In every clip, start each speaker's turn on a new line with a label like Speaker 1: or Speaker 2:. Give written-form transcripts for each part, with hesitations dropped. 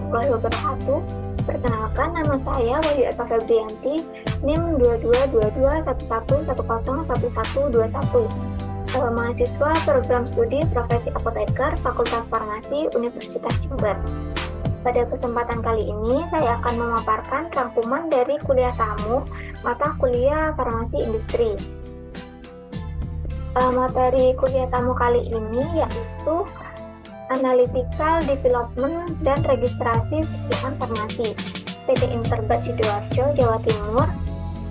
Speaker 1: warahmatullahi wabarakatuh. Perkenalkan, nama saya Wahyu Eka Febrianti, NIM 222211101121. Mahasiswa program studi profesi apoteker Fakultas Farmasi Universitas Jember. Pada kesempatan kali ini, saya akan memaparkan rangkuman dari kuliah tamu mata kuliah Farmasi Industri. Materi kuliah tamu kali ini yaitu Analytical Development dan Registrasi Sediaan Farmasi PT Interbat Sidoarjo, Jawa Timur,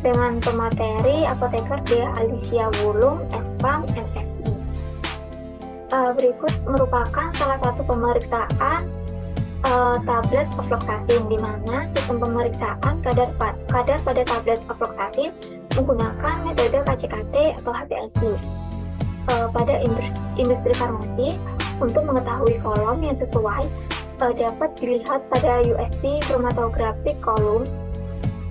Speaker 1: dengan pemateri Apoteker Dea Alicia Wulung, S.Pharm, MSI. Berikut merupakan salah satu pemeriksaan tablet ofloxacin, di mana sistem pemeriksaan kadar pada tablet ofloxacin menggunakan metode KCKT atau HPLC. Pada industri farmasi, untuk mengetahui kolom yang sesuai dapat dilihat pada USB chromatographic column.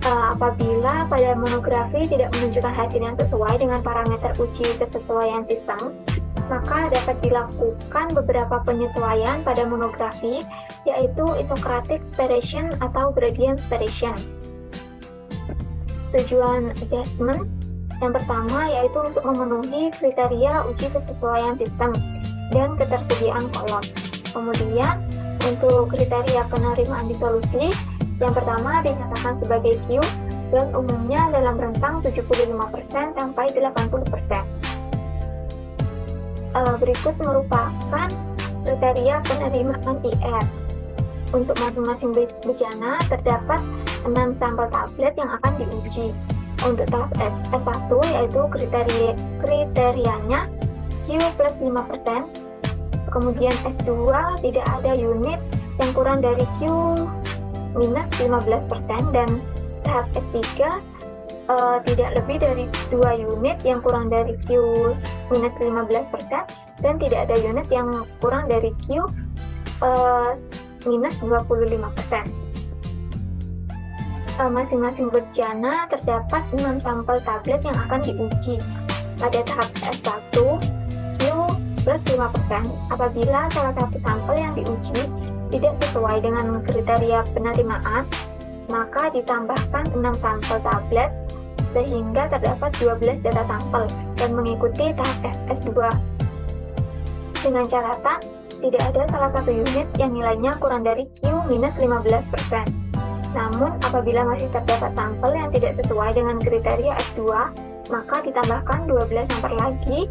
Speaker 1: Apabila pada monografi tidak menunjukkan hasil yang sesuai dengan parameter uji kesesuaian sistem, maka dapat dilakukan beberapa penyesuaian pada monografi, yaitu isocratic separation atau gradient separation. Tujuan adjustment yang pertama yaitu untuk memenuhi kriteria uji kesesuaian sistem dan ketersediaan kolom. Kemudian untuk kriteria penerimaan disolusi, yang pertama dinyatakan sebagai Q dan umumnya dalam rentang 75% sampai 80%. Berikut merupakan kriteria penerimaan IR. Untuk masing-masing bejana terdapat 6 sampel tablet yang akan diuji. Untuk tahap S1 yaitu kriterianya Q plus 5%. Kemudian S2 tidak ada unit yang kurang dari Q minus 15%, dan tahap S3 tidak lebih dari 2 unit yang kurang dari Q minus 15%, dan tidak ada unit yang kurang dari Q minus 25%. Masing-masing bejana terdapat 6 sampel tablet yang akan diuji. Pada tahap S1, Q plus 5%. Apabila salah satu sampel yang diuji tidak sesuai dengan kriteria penerimaan, maka ditambahkan 6 sampel tablet sehingga terdapat 12 data sampel dan mengikuti tahap S2. Dengan catatan, tidak ada salah satu unit yang nilainya kurang dari Q minus 15%. Namun, apabila masih terdapat sampel yang tidak sesuai dengan kriteria S2, maka ditambahkan 12 sampel lagi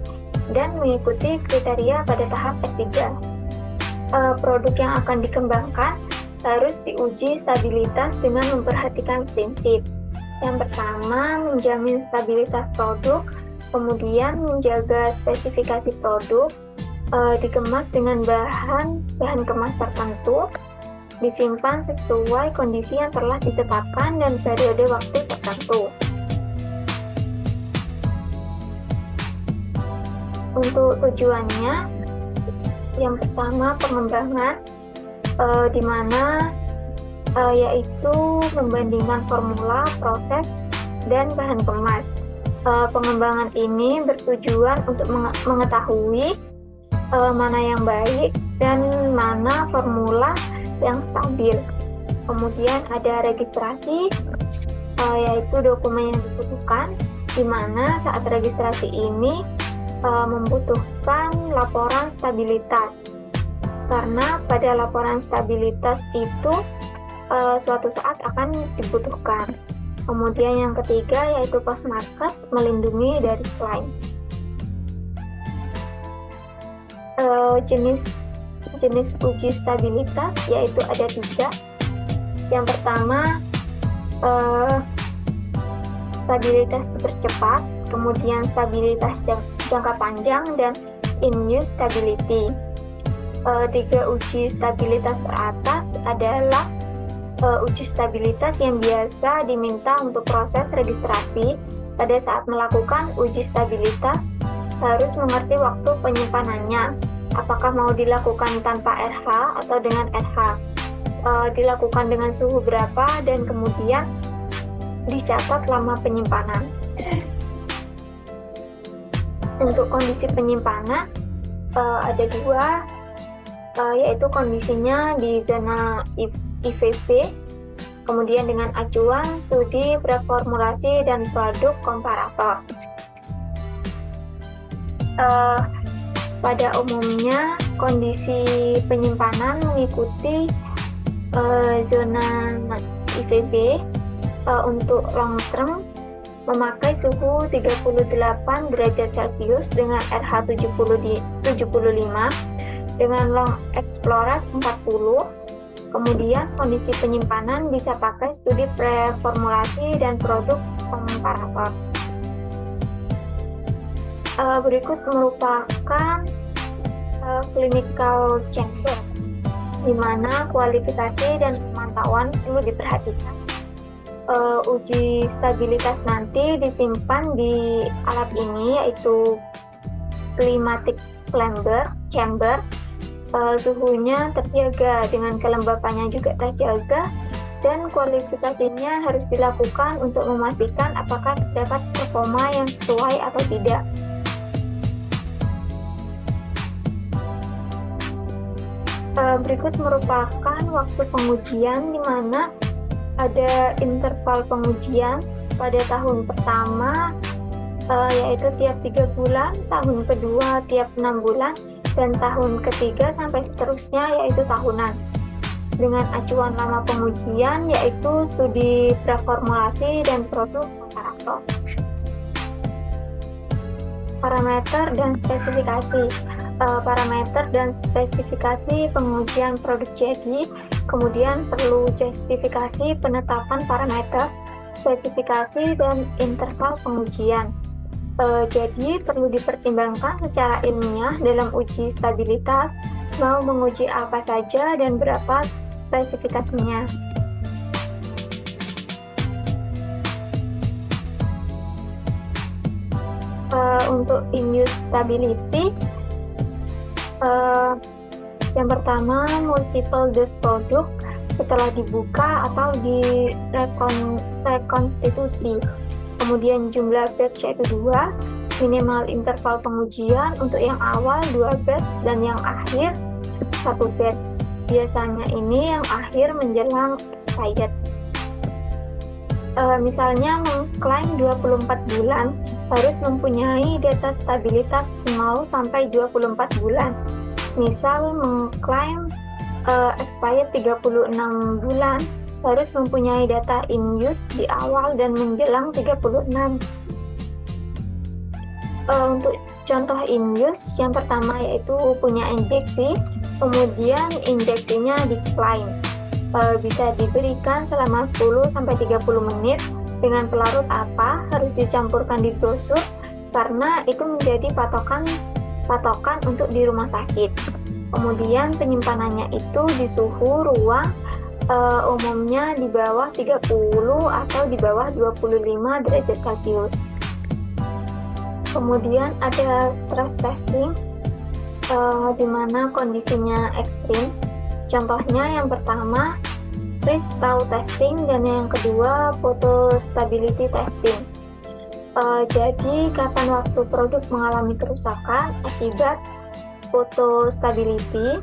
Speaker 1: dan mengikuti kriteria pada tahap S3. Produk yang akan dikembangkan harus diuji stabilitas dengan memperhatikan prinsip. Yang pertama, menjamin stabilitas produk, kemudian menjaga spesifikasi produk, dikemas dengan bahan kemas tertentu, disimpan sesuai kondisi yang telah ditetapkan dan periode waktu tertentu. Untuk tujuannya, yang pertama pengembangan, di mana yaitu membandingkan formula, proses, dan bahan kemas. Pengembangan ini bertujuan untuk mengetahui mana yang baik dan mana formula yang stabil. Kemudian ada registrasi, yaitu dokumen yang diputuskan, di mana saat registrasi ini membutuhkan laporan stabilitas, karena pada laporan stabilitas itu suatu saat akan dibutuhkan. Kemudian yang ketiga yaitu post market, melindungi dari klaim. Jenis uji stabilitas yaitu ada 3. Yang pertama stabilitas tercepat, kemudian stabilitas jangka panjang, dan in-use stability. 3 uji stabilitas teratas adalah uji stabilitas yang biasa diminta untuk proses registrasi. Pada saat melakukan uji stabilitas harus mengerti waktu penyimpanannya, apakah mau dilakukan tanpa RH atau dengan RH, dilakukan dengan suhu berapa, dan kemudian dicatat lama penyimpanan. Untuk kondisi penyimpanan ada 2, yaitu kondisinya di zona IVB, kemudian dengan acuan studi preformulasi dan produk komparator. Pada umumnya kondisi penyimpanan mengikuti zona IVB. Untuk long term memakai suhu 38 derajat Celcius dengan RH 75, dengan long explorat 40. Kemudian kondisi penyimpanan bisa pakai studi preformulasi dan produk komparator. Berikut merupakan clinical chamber, di mana kualifikasi dan pemantauan perlu diperhatikan. Uji stabilitas nanti disimpan di alat ini, yaitu climatic chamber. Suhunya terjaga, dengan kelembapannya juga terjaga, dan kualifikasinya harus dilakukan untuk memastikan apakah terdapat performa yang sesuai atau tidak. Berikut merupakan waktu pengujian, di mana ada interval pengujian pada tahun pertama, yaitu tiap 3 bulan, tahun kedua tiap 6 bulan, dan tahun ketiga sampai seterusnya yaitu tahunan. Dengan acuan lama pengujian yaitu studi preformulasi dan produk komparator. Parameter dan spesifikasi. Parameter dan spesifikasi pengujian produk jadi, kemudian perlu justifikasi penetapan parameter, spesifikasi, dan interval pengujian. Jadi perlu dipertimbangkan secara ilmiah dalam uji stabilitas, mau menguji apa saja dan berapa spesifikasinya. Untuk in-use stability, yang pertama multiple dose produk setelah dibuka atau di rekonstitusi. Kemudian jumlah batch yaitu 2, minimal interval pengujian untuk yang awal 2 batch dan yang akhir 1 batch. Biasanya ini yang akhir menjelang expired. Misalnya mengklaim 24 bulan, harus mempunyai data stabilitas 0 sampai 24 bulan. Misal mengklaim expired 36 bulan, harus mempunyai data in use di awal dan menjelang 36. Untuk contoh in use, yang pertama yaitu punya injeksi, kemudian injeksinya decline. Bisa diberikan selama 10-30 menit dengan pelarut apa, harus dicampurkan di brosur karena itu menjadi patokan untuk di rumah sakit. Kemudian penyimpanannya itu di suhu ruang umumnya di bawah 30 atau di bawah 25 derajat Celcius. Kemudian ada stress testing, di mana kondisinya ekstrim. Contohnya yang pertama freeze thaw testing dan yang kedua photo stability testing. Jadi kapan waktu produk mengalami kerusakan akibat photo stability?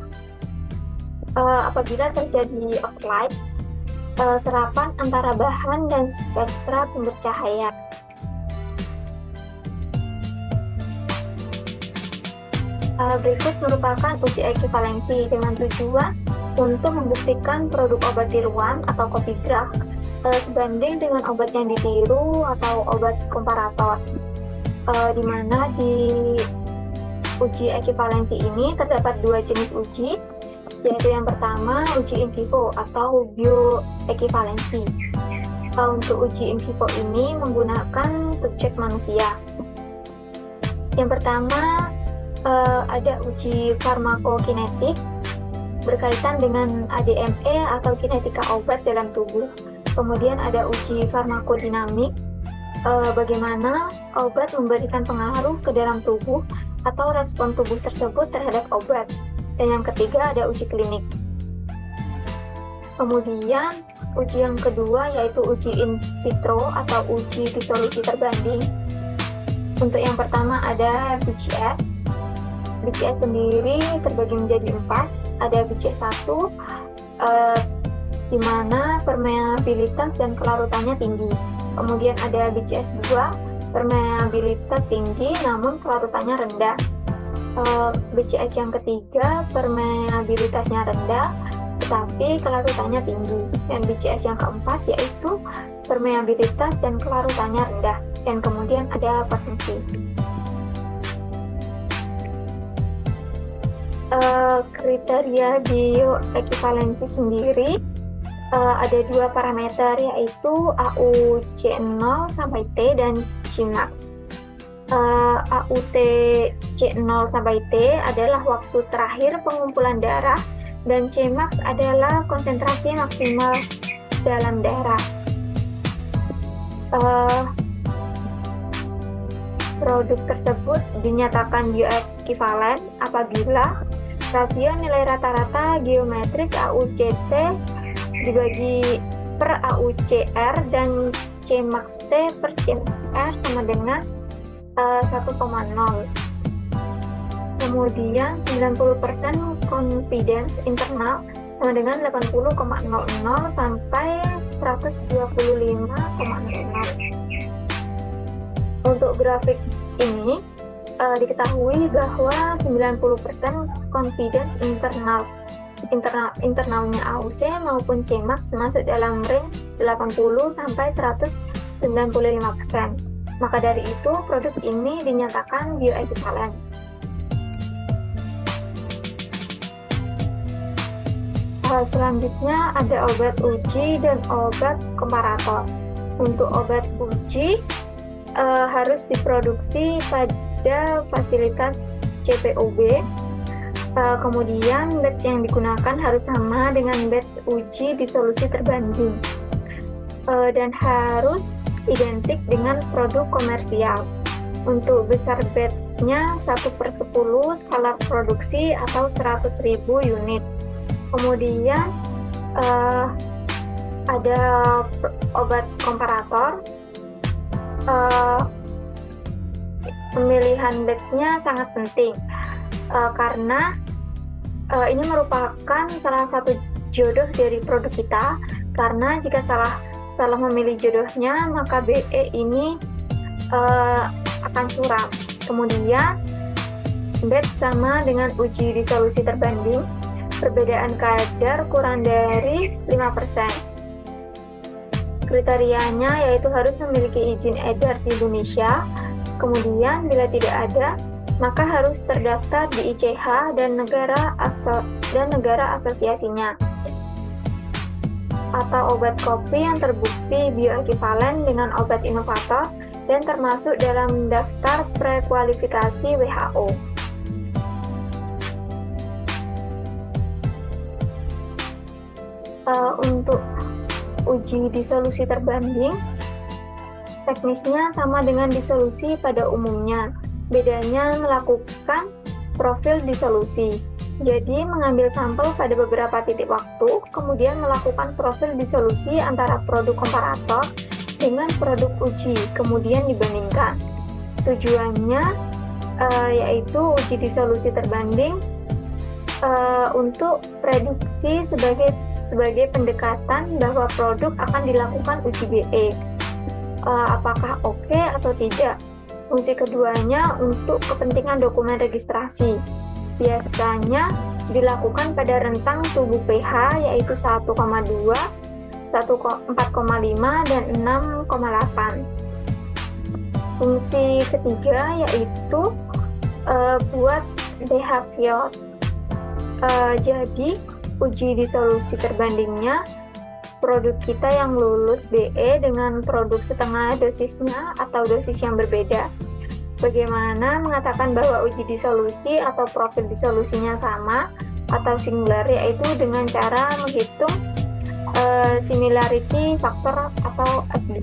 Speaker 1: Apabila terjadi offlight, serapan antara bahan dan spektra sumber cahaya. Berikut merupakan uji ekivalensi dengan tujuan untuk membuktikan produk obat tiruan atau copy drug sebanding dengan obat yang ditiru atau obat komparator, di mana di uji ekivalensi ini terdapat 2 jenis uji, yaitu yang pertama uji in vivo atau bioekivalensi. Untuk uji in vivo ini menggunakan subjek manusia. Yang pertama ada uji farmakokinetik berkaitan dengan ADME atau kinetika obat dalam tubuh. Kemudian ada uji farmakodinamik, bagaimana obat memberikan pengaruh ke dalam tubuh atau respon tubuh tersebut terhadap obat. Dan yang ketiga ada uji klinik. Kemudian uji yang kedua yaitu uji in vitro atau uji disolusi terbanding. Untuk yang pertama ada BCS. BCS sendiri terbagi menjadi 4. Ada BCS 1, di mana permeabilitas dan kelarutannya tinggi. Kemudian ada BCS2, permeabilitas tinggi namun kelarutannya rendah. BCS yang ketiga, permeabilitasnya rendah tetapi kelarutannya tinggi. Dan BCS yang keempat yaitu permeabilitas dan kelarutannya rendah. Dan kemudian ada potensi. Kriteria bioekivalensi sendiri ada dua parameter, yaitu AUC0 sampai T dan Cmax. AUTC0 sampai T adalah waktu terakhir pengumpulan darah dan Cmax adalah konsentrasi maksimal dalam darah. Produk tersebut dinyatakan bioekivalen apabila rasio nilai rata-rata geometrik AUCT dibagi per AUCR dan Cmax T per Cmax R sama dengan 1,0. Kemudian 90% confidence internal sama dengan 80,00 sampai 125,00. Untuk grafik ini diketahui bahwa 90% confidence internalnya AUC maupun Cmax masuk dalam range 80 sampai 195%. Maka dari itu produk ini dinyatakan bioekivalen. Selanjutnya ada obat uji dan obat komparator. Untuk obat uji harus diproduksi pada fasilitas CPOB. Kemudian batch yang digunakan harus sama dengan batch uji di solusi terbanding dan harus identik dengan produk komersial. Untuk besar batch-nya 1/10 skala produksi atau 100.000 unit. Kemudian ada obat komparator. Pemilihan batch-nya sangat penting karena ini merupakan salah satu jodoh dari produk kita, karena jika salah memilih jodohnya maka BE ini akan suram. Kemudian batch sama dengan uji di solusi terbanding, perbedaan kadar kurang dari 5%. Kriterianya yaitu harus memiliki izin edar di Indonesia. Kemudian bila tidak ada, maka harus terdaftar di ICH dan negara asosiasinya. Atau obat kopi yang terbukti bioekivalen dengan obat inovator dan termasuk dalam daftar prekualifikasi WHO. Untuk uji disolusi terbanding, teknisnya sama dengan disolusi pada umumnya. Bedanya melakukan profil disolusi. Jadi mengambil sampel pada beberapa titik waktu, kemudian melakukan profil disolusi antara produk komparator dengan produk uji, kemudian dibandingkan. Tujuannya yaitu uji disolusi terbanding untuk prediksi sebagai pendekatan bahwa produk akan dilakukan uji BE. Apakah oke atau tidak? Fungsi keduanya untuk kepentingan dokumen registrasi. Biasanya dilakukan pada rentang tubuh pH yaitu 1,2, 4,5, dan 6,8. Fungsi ketiga yaitu buat behavior. Jadi uji disolusi terbandingnya produk kita yang lulus BE dengan produk setengah dosisnya atau dosis yang berbeda. Bagaimana mengatakan bahwa uji disolusi atau profil disolusinya sama atau singular, yaitu dengan cara menghitung similarity factor atau F2.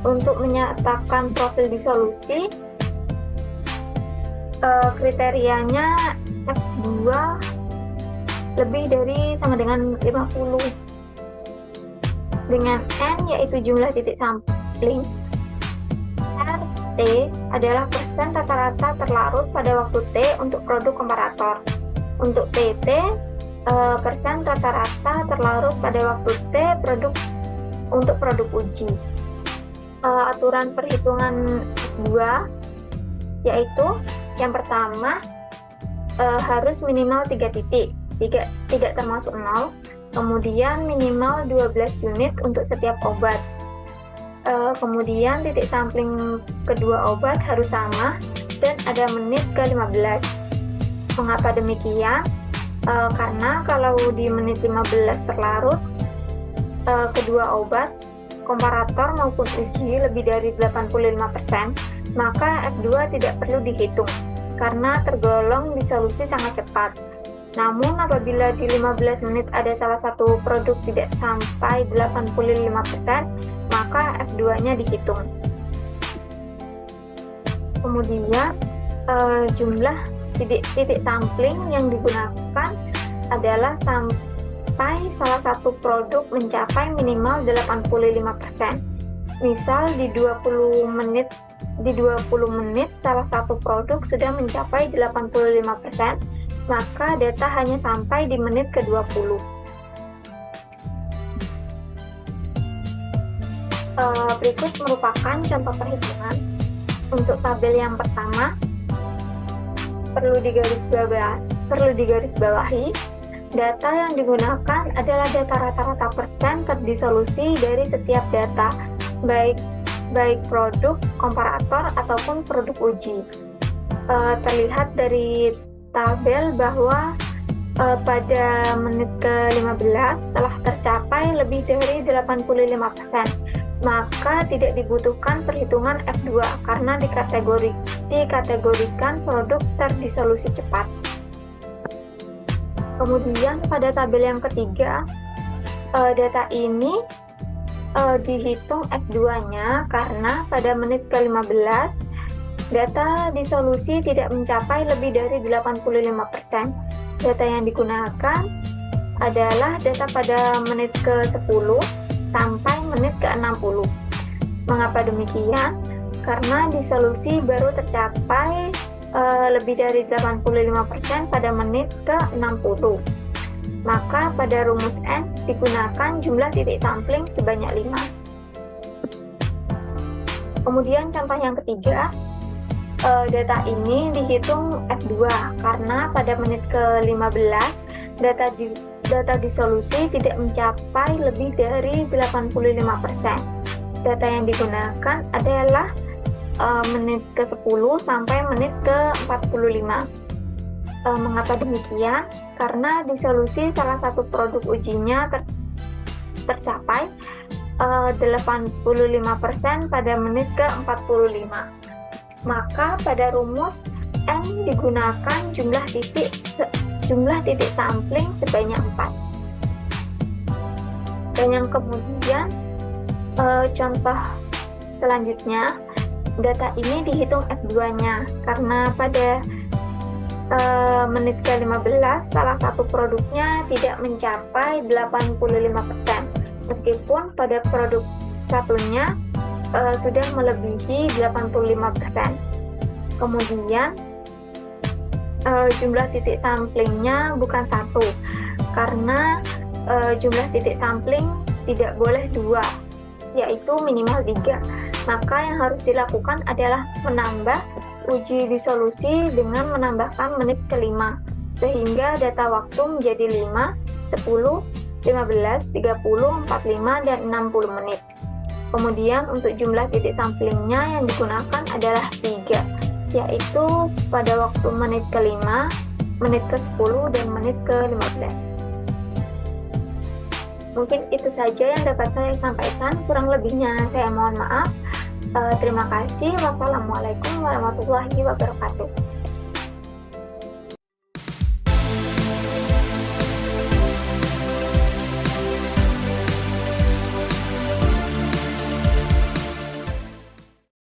Speaker 1: Untuk menyatakan profil disolusi, kriterianya F2 lebih dari sama dengan 50 dengan N yaitu jumlah titik sampling. T adalah persen rata-rata terlarut pada waktu T untuk produk komparator. Untuk TT persen rata-rata terlarut pada waktu T untuk produk uji. Aturan perhitungan 2 yaitu yang pertama harus minimal 3 titik, tidak termasuk 0, kemudian minimal 12 unit untuk setiap obat. Kemudian titik sampling kedua obat harus sama dan ada menit ke-15. Mengapa demikian? Karena kalau di menit 15 terlarut kedua obat, komparator maupun uji lebih dari 85%, maka F2 tidak perlu dihitung karena tergolong disolusi sangat cepat. Namun apabila di 15 menit ada salah satu produk tidak sampai 85%, maka F2-nya dihitung. Kemudian jumlah titik sampling yang digunakan adalah sampai salah satu produk mencapai minimal 85%. Misal di 20 menit salah satu produk sudah mencapai 85%, maka data hanya sampai di menit ke-20. Berikut merupakan contoh perhitungan. Untuk tabel yang pertama, perlu digarisbawahi, data yang digunakan adalah data rata-rata persen terdisolusi dari setiap data, baik produk, komparator, ataupun produk uji. Terlihat dari tabel bahwa pada menit ke-15 telah tercapai lebih dari 85%, maka tidak dibutuhkan perhitungan F2 karena dikategorikan produk terdisolusi cepat. Kemudian pada tabel yang ketiga, data ini dihitung F2-nya karena pada menit ke-15 data disolusi tidak mencapai lebih dari 85%. Data yang digunakan adalah data pada menit ke-10 sampai menit ke-60. Mengapa demikian? Karena disolusi baru tercapai lebih dari 85% pada menit ke-60. Maka pada rumus N digunakan jumlah titik sampling sebanyak 5. Kemudian contoh yang ketiga, data ini dihitung F2 karena pada menit ke-15 data disolusi tidak mencapai lebih dari 85%. Data yang digunakan adalah menit ke-10 sampai menit ke-45. Mengapa demikian? Karena disolusi salah satu produk ujinya tercapai 85% pada menit ke-45. Maka pada rumus N digunakan jumlah titik sampling sebanyak 4. Dan yang kemudian contoh selanjutnya, data ini dihitung F2-nya karena pada menit ke-15 salah satu produknya tidak mencapai 85%, meskipun pada produk satunya sudah melebihi 85%. Kemudian jumlah titik samplingnya bukan 1 karena jumlah titik sampling tidak boleh 2, yaitu minimal 3. Maka yang harus dilakukan adalah menambah uji disolusi dengan menambahkan menit ke-5, sehingga data waktu menjadi 5, 10, 15, 30, 45, dan 60 menit. Kemudian untuk jumlah titik samplingnya yang digunakan adalah 3, yaitu pada waktu menit ke-5, menit ke-10, dan menit ke-15. Mungkin itu saja yang dapat saya sampaikan, kurang lebihnya saya mohon maaf. Terima kasih. Wassalamualaikum warahmatullahi wabarakatuh.